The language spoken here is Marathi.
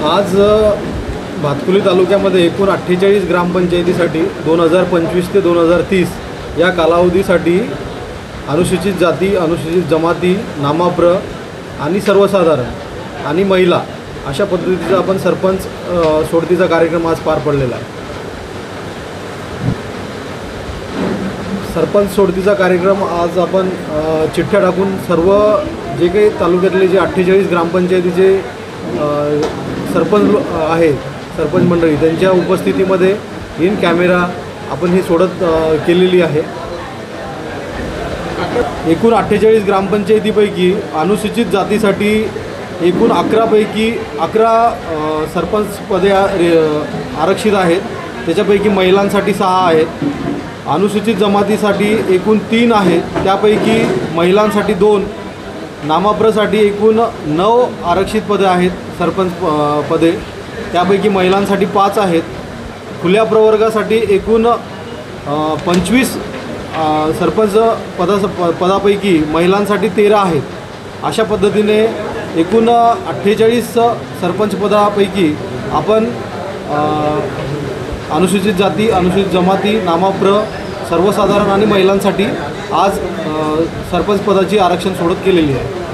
आज भातकुली तालुक्यामध्ये एकूण 48 ग्रामपंचायतीसाठी 2025 ते 2030 या कालावधीसाठी अनुसूचित जाती, अनुसूचित जमाती, नाममात्र आणि सर्वसाधारण आणि महिला अशा पद्धतीचा आपण सरपंच सोडतीचा कार्यक्रम आज पार पडलेला आहे। सरपंच सोडतीचा कार्यक्रम आज आपण चिठ्ठ्या टाकून सर्व जे काही तालुक्यातले जे 48 ग्रामपंचायतीचे सरपंच आहेत, सरपंच मंडळी त्यांच्या उपस्थितीमध्ये इन कॅमेरा आपण ही सोडत केलेली आहे। एकूण 48 ग्रामपंचायतीपैकी अनुसूचित जातीसाठी एकूण 11 पैकी 11 सरपंच पदे आरक्षित आहेत, त्याच्यापैकी महिलांसाठी 6 आहेत। अनुसूचित जमातीसाठी एकूण 3 आहेत, त्यापैकी महिलांसाठी 2, नाममात्रसाठी एकूण 9 आरक्षित पदे आहेत सरपंच पदे, त्यापैकी महिलांसाठी 5 आहेत। खुल्या प्रवर्गासाठी एकूण 25 सरपंच पदापैकी महिलांसाठी 13 आहेत। अशा पद्धतीने एकूण 48 सरपंच पदापैकी आपण अनुसूचित जाती, अनुसूचित जमाती, नाममात्र, सर्वसाधारण आणि महिलांसाठी आज सरपंच पदाची आरक्षण सोडत केलेली आहे।